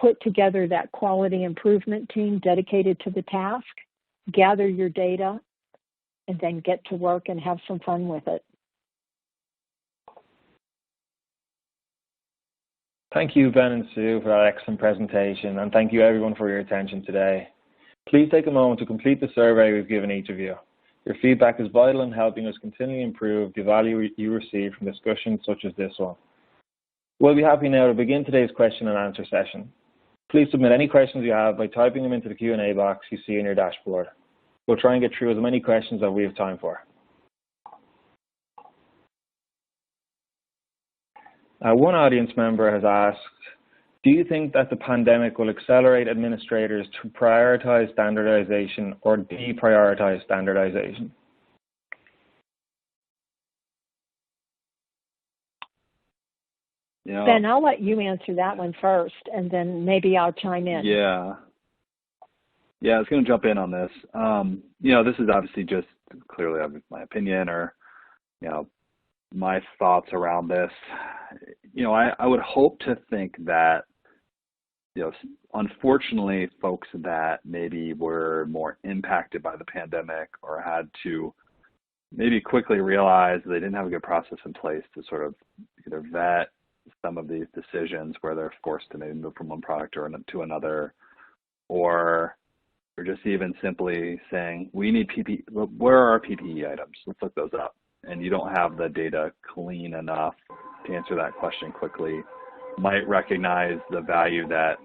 put together that quality improvement team dedicated to the task, gather your data, and then get to work and have some fun with it. Thank you, Ben and Sue, for that excellent presentation, and thank you everyone for your attention today. Please take a moment to complete the survey we've given each of you. Your feedback is vital in helping us continually improve the value you receive from discussions such as this one. We'll be happy now to begin today's question and answer session. Please submit any questions you have by typing them into the Q&A box you see in your dashboard. We'll try and get through as many questions as we have time for. One audience member has asked, do you think that the pandemic will accelerate administrators to prioritize standardization or deprioritize standardization? Ben, I'll let you answer that one first, and then maybe I'll chime in. Yeah, I was going to jump in on this. This is obviously just clearly my opinion or, my thoughts around this. I would hope to think that, unfortunately, folks that maybe were more impacted by the pandemic or had to maybe quickly realize they didn't have a good process in place to sort of either vet some of these decisions where they're forced to maybe move from one product or to another, or just even simply saying, we need PPE, where are our PPE items? Let's look those up. And you don't have the data clean enough to answer that question quickly, might recognize the value that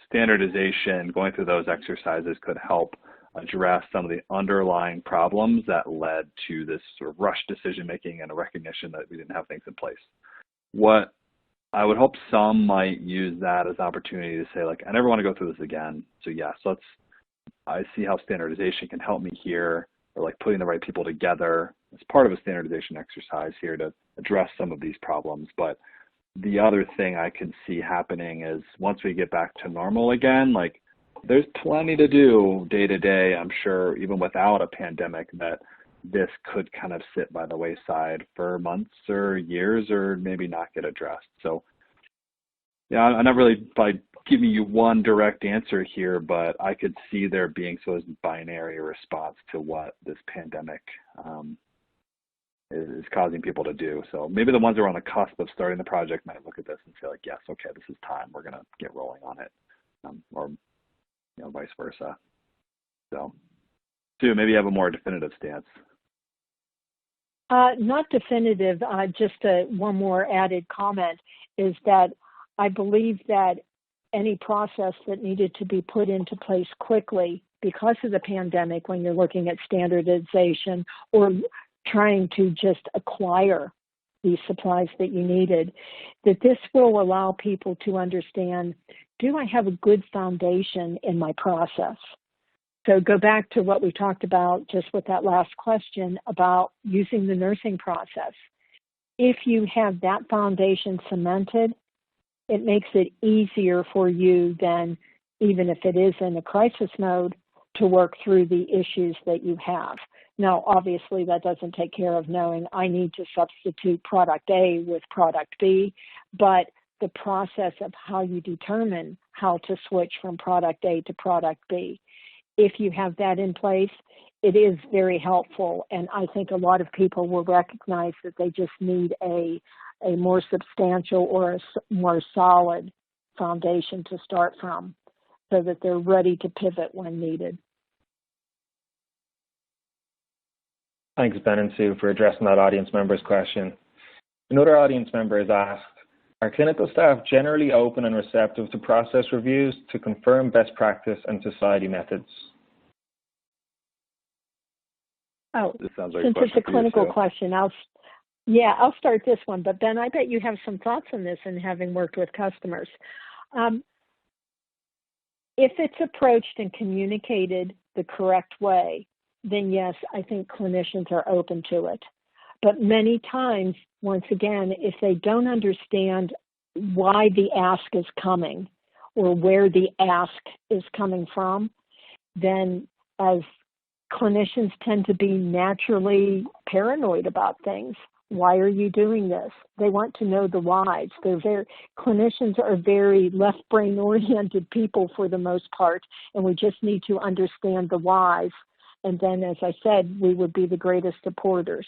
standardization, going through those exercises could help address some of the underlying problems that led to this sort of rushed decision-making and a recognition that we didn't have things in place. What I would hope some might use that as an opportunity to say, I never want to go through this again. So yes, I see how standardization can help me here, or putting the right people together as part of a standardization exercise here to address some of these problems. But the other thing I can see happening is once we get back to normal again, there's plenty to do day to day, I'm sure, even without a pandemic, that this could kind of sit by the wayside for months or years or maybe not get addressed. So I'm not really by giving you one direct answer here, but I could see there being sort of binary response to what this pandemic is causing people to do. So maybe the ones who are on the cusp of starting the project might look at this and say like, yes, okay, this is time. We're going to get rolling on it, or vice versa. So, Sue, maybe you have a more definitive stance. Not definitive. Just one more added comment is that I believe that any process that needed to be put into place quickly because of the pandemic, when you're looking at standardization or trying to just acquire these supplies that you needed, that this will allow people to understand, do I have a good foundation in my process? So go back to what we talked about just with that last question about using the nursing process. If you have that foundation cemented, it makes it easier for you then, even if it is in a crisis mode, to work through the issues that you have. Now, obviously, that doesn't take care of knowing I need to substitute product A with product B, but the process of how you determine how to switch from product A to product B. If you have that in place, it is very helpful, and I think a lot of people will recognize that they just need a more substantial or a more solid foundation to start from so that they're ready to pivot when needed. Thanks, Ben and Sue, for addressing that audience member's question. Another audience member has asked, are clinical staff generally open and receptive to process reviews to confirm best practice and society methods? Oh, this sounds like since it's a clinical question, I'll start this one. But Ben, I bet you have some thoughts on this in having worked with customers. If it's approached and communicated the correct way, then yes, I think clinicians are open to it. But many times, once again, if they don't understand why the ask is coming or where the ask is coming from, then as clinicians tend to be naturally paranoid about things. Why are you doing this? They want to know the whys. Clinicians are very left brain oriented people for the most part, and we just need to understand the whys. And then, as I said, we would be the greatest supporters.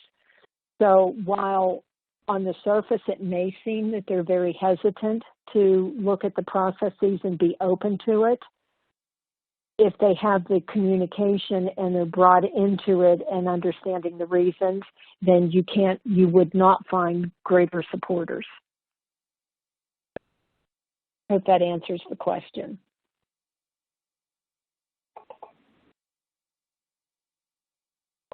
So while on the surface it may seem that they're very hesitant to look at the processes and be open to it, if they have the communication and they're brought into it and understanding the reasons, then you would not find greater supporters. I hope that answers the question.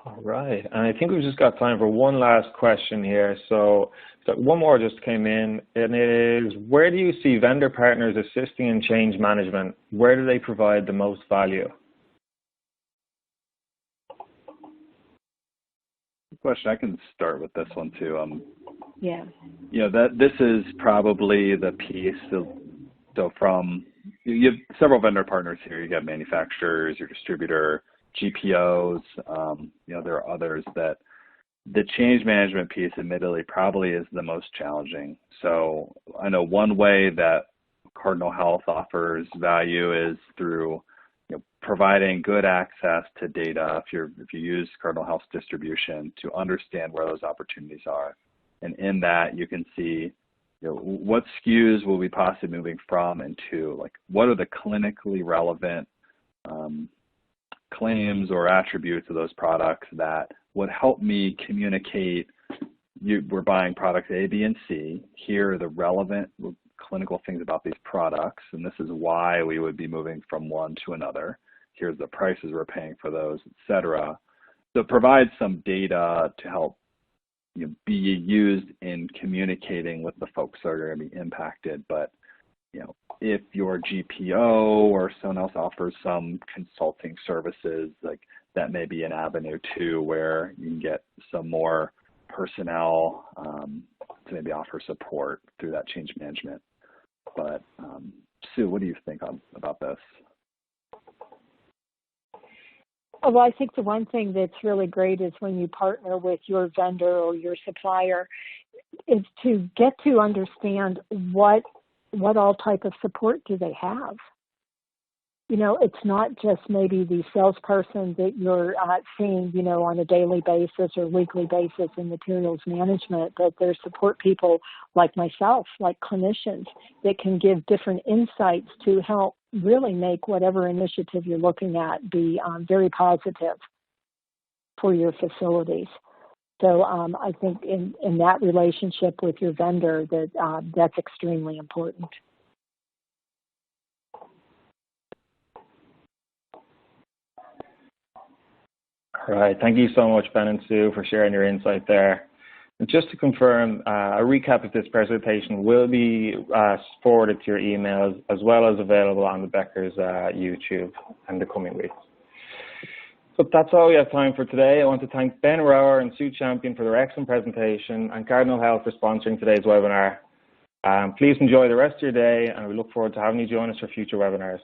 All right, and I think we've just got time for one last question here. So one more just came in, and it is, where do you see vendor partners assisting in change management? Where do they provide the most value? Good question. I can start with this one too. Yeah. This is probably the piece. So from, you have several vendor partners here. You got manufacturers, your distributor, GPOs, there are others that the change management piece admittedly probably is the most challenging. So I know one way that Cardinal Health offers value is through providing good access to data if you use Cardinal Health's distribution to understand where those opportunities are. And in that you can see what SKUs will be possibly moving from and to, like what are the clinically relevant claims or attributes of those products that would help me communicate we're buying products A, B, and C. Here are the relevant clinical things about these products, and this is why we would be moving from one to another. Here's the prices we're paying for those, etc. So provide some data to help be used in communicating with the folks that are going to be impacted. But if your GPO or someone else offers some consulting services, like that may be an avenue too, where you can get some more personnel to maybe offer support through that change management. But Sue, what do you think about this? Well, I think the one thing that's really great is when you partner with your vendor or your supplier is to get to understand what all type of support do they have. it's not just maybe the salesperson that you're seeing, on a daily basis or weekly basis in materials management, but there's support people like myself, like clinicians, that can give different insights to help really make whatever initiative you're looking at be very positive for your facilities. So I think in that relationship with your vendor, that's extremely important. All right. Thank you so much, Ben and Sue, for sharing your insight there. And just to confirm, a recap of this presentation will be forwarded to your emails as well as available on the Becker's YouTube in the coming weeks. So that's all we have time for today. I want to thank Ben Rower and Sue Champion for their excellent presentation and Cardinal Health for sponsoring today's webinar. Please enjoy the rest of your day, and we look forward to having you join us for future webinars.